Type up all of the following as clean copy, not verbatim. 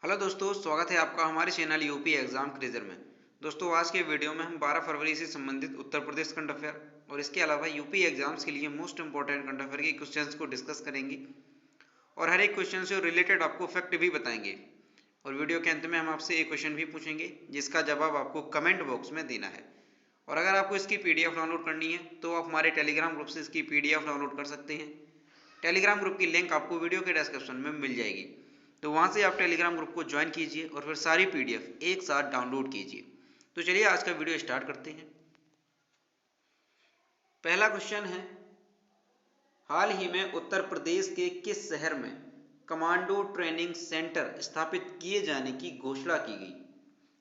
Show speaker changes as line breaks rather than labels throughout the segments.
Hello दोस्तों, स्वागत है आपका हमारे चैनल यूपी एग्जाम क्रेजर में। दोस्तों, आज के वीडियो में हम 12 फरवरी से संबंधित उत्तर प्रदेश करंट अफेयर और इसके अलावा यूपी एग्जाम्स के लिए मोस्ट इंपॉर्टेंट करंट अफेयर के क्वेश्चंस को डिस्कस करेंगे और हर एक क्वेश्चन से रिलेटेड आपको फैक्ट भी बताएंगे। और वीडियो के अंत में हम आपसे एक क्वेश्चन भी पूछेंगे जिसका जवाब आपको कमेंट बॉक्स में देना है। और अगर आपको इसकी PDF डाउनलोड करनी है तो आप हमारे टेलीग्राम ग्रुप से इसकी PDF डाउनलोड कर सकते हैं। टेलीग्राम ग्रुप की लिंक आपको वीडियो के डिस्क्रिप्शन में मिल जाएगी, तो वहाँ से आप टेलीग्राम ग्रुप को ज्वाइन कीजिए और फिर सारी PDF एक साथ डाउनलोड कीजिए। तो चलिए आज का वीडियो स्टार्ट करते हैं। पहला क्वेश्चन है, हाल ही में उत्तर प्रदेश के किस शहर में कमांडो ट्रेनिंग सेंटर स्थापित किए जाने की घोषणा की गई?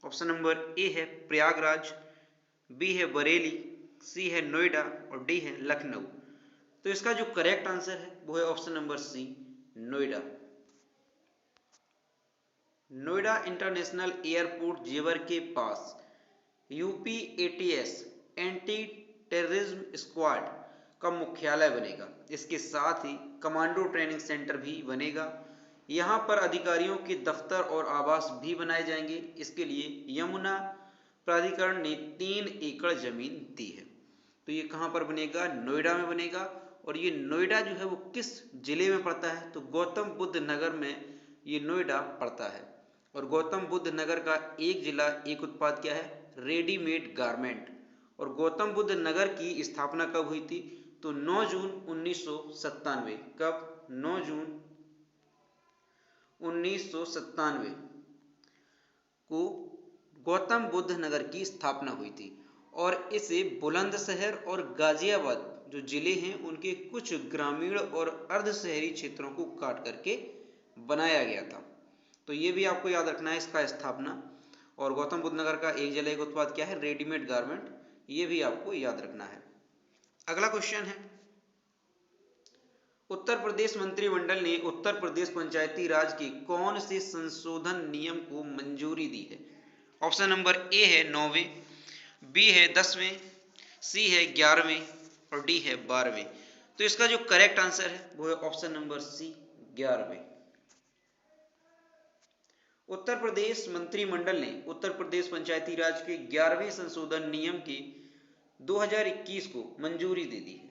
ऑप्शन नंबर ए है प्रयागराज, बी है बरेली, सी है नोएडा और डी है लखनऊ। तो इसका जो करेक्ट आंसर है वो है option number C, Noida. Noida international airport Jewar के पास UP ATS anti terrorism squad का मुख्यालय बनेगा। इसके साथ ही कमांडो ट्रेनिंग सेंटर भी बनेगा। यहाँ पर अधिकारियों के दफ्तर और आवास भी बनाए जाएंगे। इसके लिए यमुना प्राधिकरण ने 3 एकड़ जमीन दी है। तो ये कहाँ पर बनेगा? नोएडा में बनेगा। और ये नोएडा जो है वो किस जिले में पड़ता है? तो गौतम बुद्ध नगर में ये नोएडा पड़ता है। और गौतम बुद्ध नगर का एक जिला एक उत्पाद क्या है? Readymade garment. और गौतम बुद्ध नगर की स्थापना कब हुई थी? तो 9 जून 1997। कब? 9 जून 1997 को गौतम बुद्ध नगर की स्थापना हुई थी। और इसे बुलंदशहर और गाजियाबाद जो जिले हैं उनके कुछ ग्रामीण और अर्ध शहरी क्षेत्रों को काट करके बनाया गया था। तो ये भी आपको याद रखना है इसका स्थापना। और गौतम बुद्ध नगर का एक जिला एक उत्पाद क्या है? Readymade garment. ये भी आपको याद रखना है। अगला क्वेश्चन है, उत्तर प्रदेश मंत्रिमंडल ने उत्तर प्रदेश पंचायती राज के कौन से संशोधन नियम को मंजूरी दी है? ऑप्शन नंबर ए है 9वें, बी है 10वें, सी है 11वें और डी है 12वें। तो इसका जो करेक्ट आंसर है वो है ऑप्शन नंबर सी, 11वें। उत्तर प्रदेश मंत्रिमंडल ने उत्तर प्रदेश पंचायती राज के 11वें संशोधन नियम की 2021 को मंजूरी दे दी है।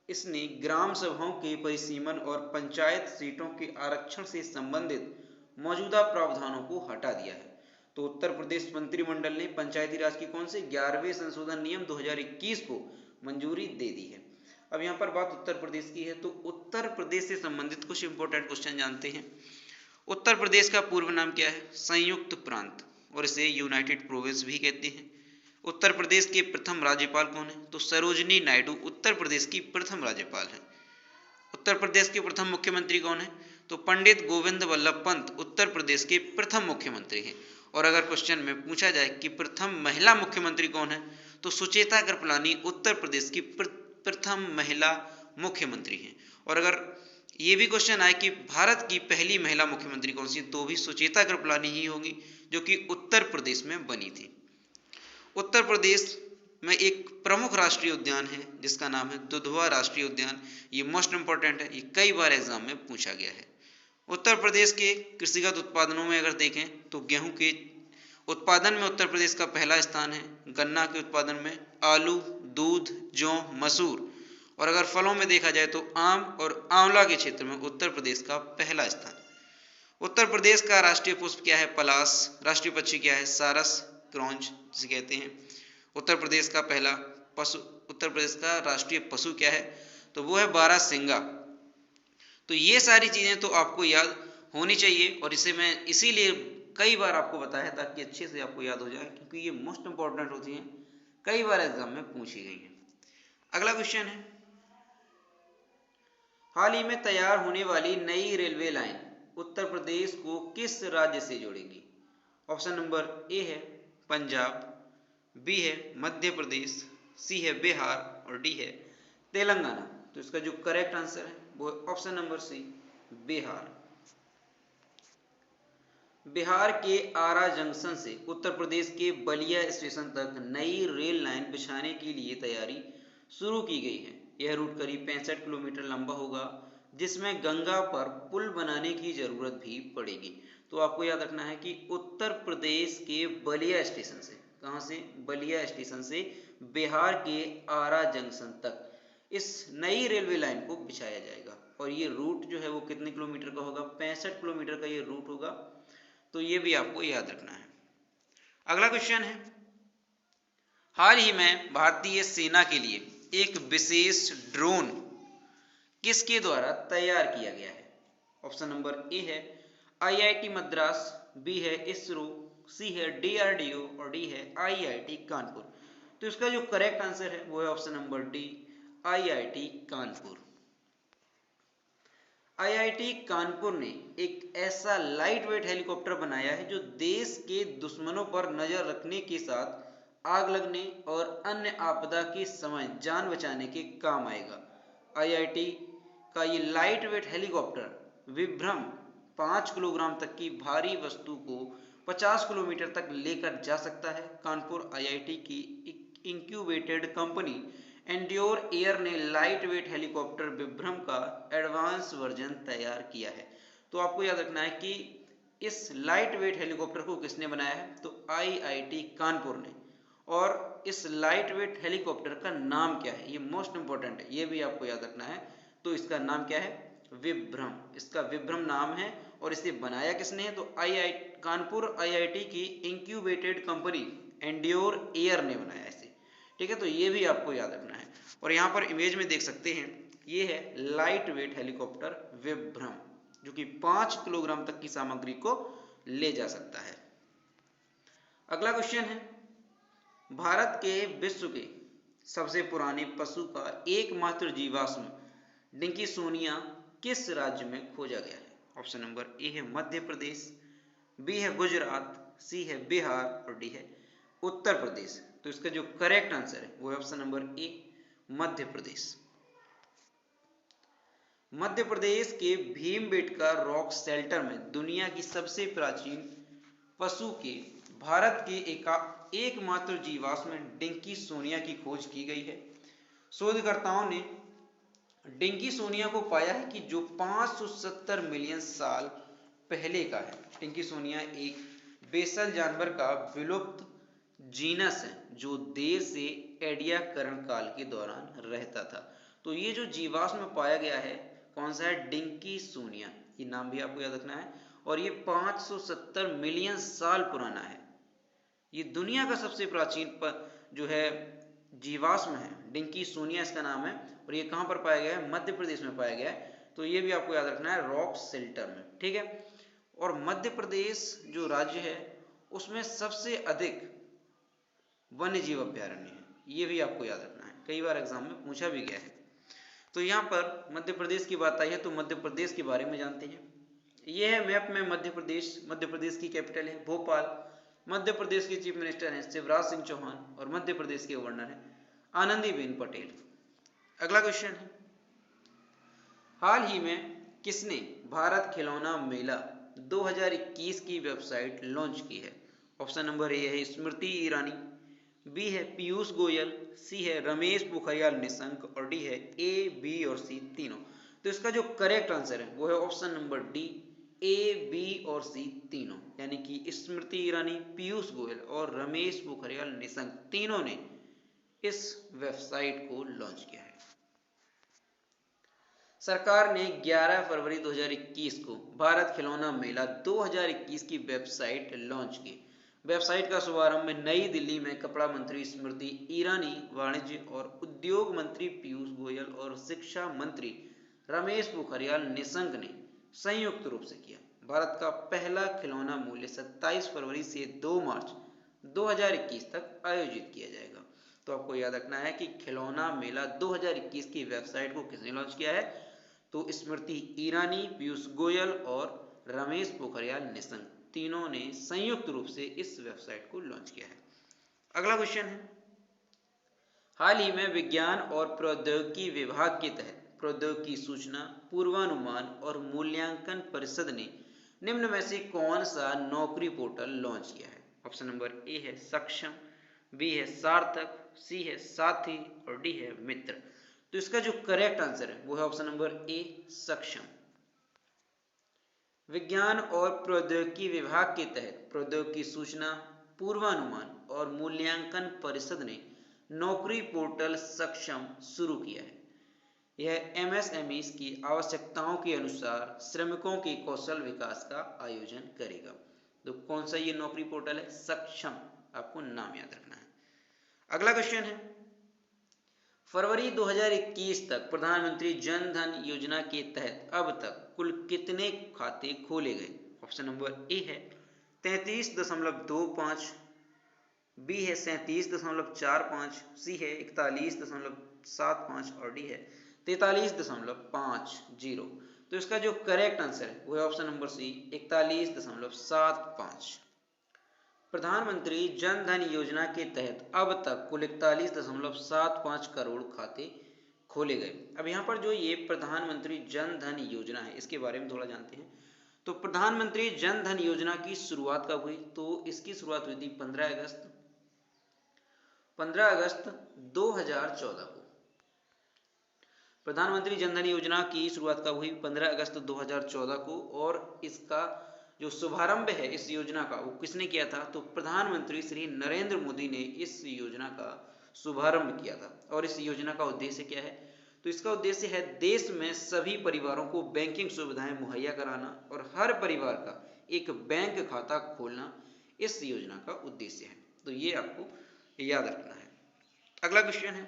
इसने ग्राम सभाओं के परिसीमन और पंचायत सीटों के आरक्षण से संबंधित मौजूदा प्रावधानों को हटा दिया है। तो उत्तर प्रदेश मंत्रिमंडल ने पंचायती राज के कौन से 11वें संशोधन नियम 2021 को मंजूरी दे दी है। अब यहाँ पर बात उत्तर प्रदेश की है, तो उत्तर प्रदेश से संबंधित कुछ इंपॉर्टेंट क्वेश्चन जानते हैं। उत्तर प्रदेश का पूर्व नाम क्या है? संयुक्त प्रांत, और इसे यूनाइटेड प्रोविंस भी कहते हैं। उत्तर प्रदेश के प्रथम राज्यपाल कौन है? तो सरोजिनी नायडू उत्तर प्रदेश की प्रथम राज्यपाल हैं। उत्तर प्रदेश के प्रथम मुख्यमंत्री कौन है? तो पंडित गोविंद वल्लभ पंत उत्तर प्रदेश के प्रथम मुख्यमंत्री हैं। और अगर क्वेश्चन में पूछा जाए कि प्रथम महिला मुख्यमंत्री कौन है, तो सुचेता कृपलानी उत्तर प्रदेश की प्रथम महिला मुख्यमंत्री हैं। और अगर ये भी क्वेश्चन आए कि भारत की पहली महिला मुख्यमंत्री कौन सी, तो भी सुचेता कृपलानी ही होगी, जो कि उत्तर प्रदेश में बनी थी। उत्तर प्रदेश में एक प्रमुख राष्ट्रीय उद्यान है जिसका नाम है दुधवा राष्ट्रीय उद्यान। ये मोस्ट इंपॉर्टेंट है, ये कई बार एग्जाम में पूछा गया है। उत्तर प्रदेश के कृषिगत उत्पादनों में अगर देखें तो गेहूं के उत्पादन में उत्तर प्रदेश का पहला स्थान है। गन्ना के उत्पादन में आलू, दूध, जौ, मसूर। और अगर फलों में देखा जाए तो आम और आंवला के क्षेत्र में उत्तर प्रदेश का पहला स्थान। उत्तर प्रदेश का राष्ट्रीय पुष्प क्या है? पलाश। राष्ट्रीय पक्षी क्या है? सारस, क्रॉन्च जिसे कहते हैं। उत्तर प्रदेश का पहला पशु, उत्तर प्रदेश का राष्ट्रीय पशु क्या है? तो वो है बारहसिंगा। तो ये सारी चीज़ें तो आपको याद होनी चाहिए, और इसे मैं इसीलिए कई बार आपको बताया ताकि अच्छे से आपको याद हो जाए, क्योंकि ये मोस्ट इंपॉर्टेंट होती हैं, कई बार एग्जाम में पूछी गई हैं। अगला क्वेश्चन है, हाल ही में तैयार होने वाली नई रेलवे लाइन उत्तर प्रदेश को किस राज्य से जोड़ेगी? ऑप्शन नंबर ए है पंजाब, बी है मध्य प्रदेश, सी है बिहार और डी है तेलंगाना। तो इसका जो करेक्ट आंसर है वो है option number C, Bihar. Bihar के आरा जंक्शन से उत्तर प्रदेश के बलिया स्टेशन तक नई रेल लाइन बिछाने के लिए तैयारी शुरू की गई है। यह रूट करीब 65 किलोमीटर लंबा होगा, जिसमें गंगा पर पुल बनाने की जरूरत भी पड़ेगी। तो आपको याद रखना है कि उत्तर प्रदेश के बलिया स्टेशन से, कहाँ से, बलिया स्टेशन से बिहार के आरा जंक्शन तक इस नई रेलवे लाइन को बिछाया जाएगा। और ये रूट जो है वो कितने किलोमीटर का होगा, 65 किलोमीटर का ये रूट होगा। तो ये भी आपको याद रखना है। अगला क्वेश्चन है, हाल ही में भारतीय सेना के लिए एक विशेष ड्रोन किसके द्वारा तैयार किया गया है? ऑप्शन नंबर ए है आईआईटी मद्रास, बी है इसरो, सी है डीआरडीओ और डी है आईआईटी कानपुर। तो इसका जो करेक्ट आंसर है वो है option number D, IIT Kanpur. IIT Kanpur ने एक ऐसा लाइट वेट हेलीकॉप्टर बनाया है जो देश के दुश्मनों पर नजर रखने के साथ आग लगने और अन्य आपदा के समय जान बचाने के काम आएगा। आईआईटी का ये लाइट वेट हेलीकॉप्टर विभ्रम 5 किलोग्राम तक की भारी वस्तु को 50 किलोमीटर तक लेकर जा सकता है। कानपुर आईआईटी की इंक्यूबेटेड कंपनी एंड्योर एयर ने लाइट वेट हेलीकॉप्टर विभ्रम का एडवांस वर्जन तैयार किया है। तो आपको याद रखना है कि इस लाइट वेट हेलीकॉप्टर को किसने बनाया है, तो आईआईटी कानपुर ने। और इस लाइट वेट हेलीकॉप्टर का नाम क्या है, ये मोस्ट इंपॉर्टेंट है, ये भी आपको याद रखना है। तो इसका नाम क्या है, विभ्रम, इसका विभ्रम नाम है। और इसे बनाया किसने है, तो कानपुर आईआईटी की इंक्यूबेटेड कंपनी एंड्योर एयर ने बनाया इसे। ठीक है, तो ये भी आपको याद रखना है। और यहाँ पर इमेज में देख सकते हैं, ये है लाइट वेट हेलीकॉप्टर विभ्रम, जो कि 5 किलोग्राम तक की सामग्री को ले जा सकता है। अगला क्वेश्चन है, भारत के विश्व के सबसे पुराने पशु का एकमात्र जीवाश्म डिंकिसोनिया किस राज्य में खोजा गया है? ऑप्शन नंबर ए है मध्य प्रदेश, बी है गुजरात, सी है बिहार और डी है उत्तर प्रदेश। तो इसका जो करेक्ट आंसर है वो है option number A, Madhya Pradesh. Madhya Pradesh के भीमबेटका रॉक शेल्टर में दुनिया की सबसे प्राचीन पशु के भारत के एकमात्र जीवाश्म डिंकिसोनिया की खोज की गई है। शोधकर्ताओं ने डिंकिसोनिया को पाया है कि जो 570 मिलियन साल पहले का है। डिंकिसोनिया एक बेसल जानवर का विलुप्त जीनस है जो देर से एडियाकरण काल के दौरान रहता था। तो ये जो जीवाश्म पाया गया है कौन सा है, डिंकिसोनिया, ये नाम भी आपको याद रखना है। और ये 570 मिलियन साल पुराना है। ये दुनिया का सबसे प्राचीन जो है जीवाश्म है, डिंकिसोनिया इसका नाम है। और ये कहाँ पर पाया गया है, मध्य प्रदेश में पाया गया है। तो ये भी आपको याद रखना है, रॉक शेल्टर में। ठीक है, और मध्य प्रदेश जो राज्य है उसमें सबसे अधिक वन्य जीव अभ्यारण्य है, ये भी आपको याद रखना है, कई बार एग्जाम में पूछा भी गया है। तो यहाँ पर मध्य प्रदेश की बात आई है तो मध्य प्रदेश के बारे में जानते हैं। ये है मैप में मध्य प्रदेश की कैपिटल है भोपाल। मध्य प्रदेश के चीफ मिनिस्टर हैं शिवराज सिंह चौहान और मध्य प्रदेश के गवर्नर हैं आनंदीबेन पटेल। अगला क्वेश्चन है, हाल ही में किसने भारत खिलौना मेला 2021 की वेबसाइट लॉन्च की है? ऑप्शन नंबर ए है स्मृति ईरानी, बी है पीयूष गोयल, सी है रमेश पोखरियाल निशंक और डी है ए, बी और सी तीनों। तो इसका जो करेक्ट आंसर है वो है ऑप्शन नंबर डी, ए, बी और सी तीनों, यानी कि स्मृति ईरानी, पीयूष गोयल और रमेश पोखरियाल निशंक तीनों ने इस वेबसाइट को लॉन्च किया है। सरकार ने 11 फरवरी 2021 को भारत खिलौना मेला 2021 की वेबसाइट लॉन्च की। वेबसाइट का शुभारंभ नई दिल्ली में कपड़ा मंत्री स्मृति ईरानी, वाणिज्य और उद्योग मंत्री पीयूष गोयल और शिक्षा मंत्री रमेश पोखरियाल निशंक ने संयुक्त रूप से किया। भारत का पहला खिलौना मूल्य 27 फरवरी से 2 मार्च 2021 तक आयोजित किया जाएगा। तो आपको याद रखना है कि खिलौना मेला 2021 की वेबसाइट को किसने लॉन्च किया है, तो स्मृति ईरानी, पीयूष गोयल और रमेश पोखरियाल निशंक तीनों ने संयुक्त रूप से इस वेबसाइट को लॉन्च किया है। अगला क्वेश्चन है, हाल ही में विज्ञान और प्रौद्योगिकी विभाग के तहत प्रौद्योगिकी सूचना पूर्वानुमान और मूल्यांकन परिषद ने निम्न में से कौन सा नौकरी पोर्टल लॉन्च किया है? ऑप्शन नंबर ए है सक्षम, बी है सार्थक, सी है साथी और डी है मित्र। तो इसका जो करेक्ट आंसर है वो है ऑप्शन नंबर ए, सक्षम। विज्ञान और प्रौद्योगिकी विभाग के तहत प्रौद्योगिकी सूचना पूर्वानुमान और मूल्यांकन परिषद ने नौकरी पोर्टल सक्षम शुरू किया है। यह एमएसएमई की आवश्यकताओं के अनुसार श्रमिकों के कौशल विकास का आयोजन करेगा। तो कौन सा ये नौकरी पोर्टल है? सक्षम, आपको नाम याद रखना है। अगला क्वेश्चन है, फरवरी 2021 तक प्रधानमंत्री जन धन योजना के तहत अब तक कुल कितने खाते खोले गए? ऑप्शन नंबर ए है 33.25, बी है 37.45, सी है 41.75 और डी है 43.50। तो इसका जो करेक्ट आंसर है वो है ऑप्शन नंबर सी, 41.75। प्रधानमंत्री जन धन योजना के तहत अब तक कुल 41.75 करोड़ खाते खोले गए। अब यहाँ पर जो ये प्रधानमंत्री जन धन योजना है इसके बारे में थोड़ा जानते हैं। तो प्रधानमंत्री जन धन योजना की शुरुआत कब हुई? तो इसकी शुरुआत हुई थी 15 अगस्त 2014 को। प्रधानमंत्री जन धन योजना की शुरुआत कब हुई? 15 अगस्त 2014 को। और इसका जो शुभारंभ है इस योजना का वो किसने किया था? तो प्रधानमंत्री श्री नरेंद्र मोदी ने इस योजना का शुभारंभ किया था। और इस योजना का उद्देश्य क्या है? तो इसका उद्देश्य है देश में सभी परिवारों को बैंकिंग सुविधाएं मुहैया कराना और हर परिवार का एक बैंक खाता खोलना इस योजना का उद्देश्य है। तो ये आपको याद रखना है। अगला क्वेश्चन है,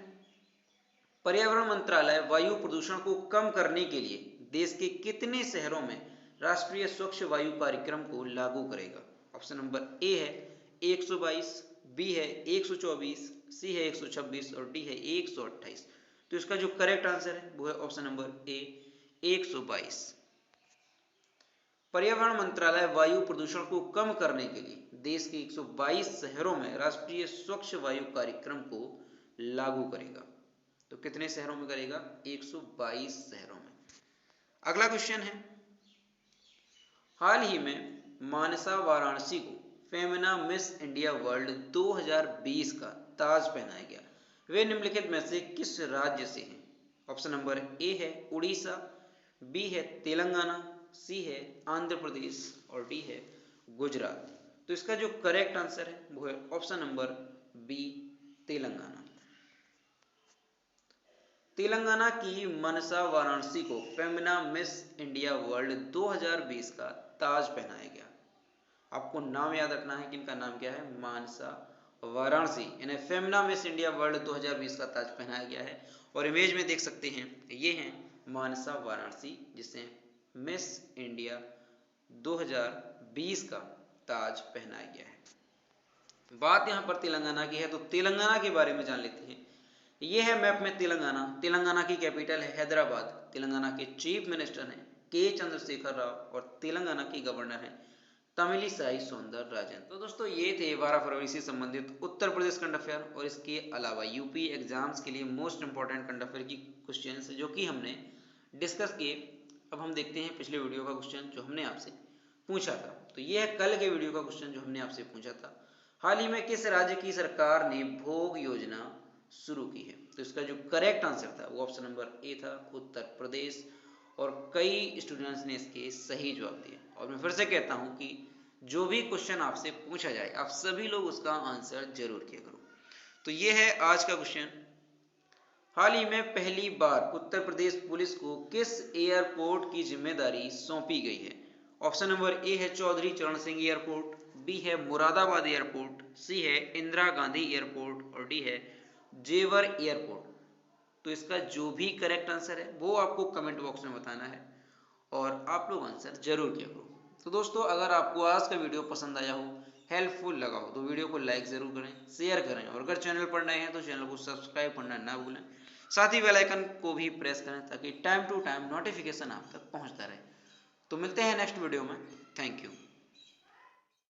पर्यावरण मंत्रालय वायु प्रदूषण को कम करने के लिए देश के कितने शहरों में राष्ट्रीय स्वच्छ वायु कार्यक्रम को लागू करेगा? ऑप्शन नंबर ए है 122, बी है 124, सी है 126 और डी है 128। तो इसका जो करेक्ट आंसर है वो है ऑप्शन नंबर ए, 122। पर्यावरण मंत्रालय वायु प्रदूषण को कम करने के लिए देश के 122 शहरों में राष्ट्रीय स्वच्छ वायु कार्यक्रम को लागू करेगा। तो कितने शहरों में करेगा? 122 शहरों में। अगला क्वेश्चन है, हाल ही में मानसा वाराणसी को फेमिना मिस इंडिया वर्ल्ड 2020 का ताज पहनाया गया। वे निम्नलिखित में से किस राज्य से हैं? ऑप्शन नंबर ए है उड़ीसा, बी है तेलंगाना, सी है आंध्र प्रदेश और डी है गुजरात। तो इसका जो करेक्ट आंसर है वो है option number B, Telangana. Telangana की मनसा वाराणसी को फेमिना मिस इंडिया वर्ल्ड 2020 का ताज पहनाया गया। आपको नाम याद रखना है कि इनका नाम क्या है? मानसा वाराणसी। इन्हें फेमिना मिस इंडिया वर्ल्ड 2020 का ताज पहनाया गया है। और इमेज में देख सकते हैं ये हैं मानसा वाराणसी जिसे मिस इंडिया 2020 का ताज पहनाया गया है। बात यहाँ पर तेलंगाना की है तो तेलंगाना के बारे में जान लेते हैं। ये है मैप में तेलंगाना। तेलंगाना की कैपिटल है हैदराबाद। तेलंगाना के चीफ मिनिस्टर हैं के चंद्रशेखर राव और तेलंगाना की गवर्नर हैं तमिलिसाई सौंदरराजन। तो दोस्तों ये थे 12 फरवरी से संबंधित उत्तर प्रदेश करंट अफेयर और इसके अलावा यूपी एग्जाम्स के लिए मोस्ट इंपॉर्टेंट करंट अफेयर की क्वेश्चंस जो कि हमने डिस्कस किए। अब हम देखते हैं पिछले वीडियो का क्वेश्चन जो हमने आपसे पूछा था। तो ये है कल के वीडियो का क्वेश्चन जो हमने आपसे पूछा था, हाल ही में किस राज्य की सरकार ने भोग योजना शुरू की है? तो इसका जो करेक्ट आंसर था वो ऑप्शन नंबर ए था, उत्तर प्रदेश। और कई स्टूडेंट्स ने इसके सही जवाब दिए। और मैं फिर से कहता हूं कि जो भी क्वेश्चन आपसे पूछा जाए आप सभी लोग उसका आंसर जरूर किया करो। तो ये है आज का क्वेश्चन, हाल ही में पहली बार उत्तर प्रदेश पुलिस को किस एयरपोर्ट की जिम्मेदारी सौंपी गई है? ऑप्शन नंबर ए है चौधरी चरण सिंह एयरपोर्ट, बी है मुरादाबाद एयरपोर्ट, सी है इंदिरा गांधी एयरपोर्ट और डी है जेवर एयरपोर्ट। तो इसका जो भी करेक्ट आंसर है वो आपको कमेंट बॉक्स में बताना है और आप लोग आंसर जरूर किया करो। तो दोस्तों अगर आपको आज का वीडियो पसंद आया हो, हेल्पफुल लगा हो तो वीडियो को लाइक जरूर करें, शेयर करें और अगर चैनल पर नए हैं तो चैनल को सब्सक्राइब करना ना भूलें। साथ ही बेल आइकन को भी प्रेस करें ताकि टाइम टू टाइम नोटिफिकेशन आप तक पहुंचता रहे। तो मिलते हैं नेक्स्ट वीडियो में। Thank you.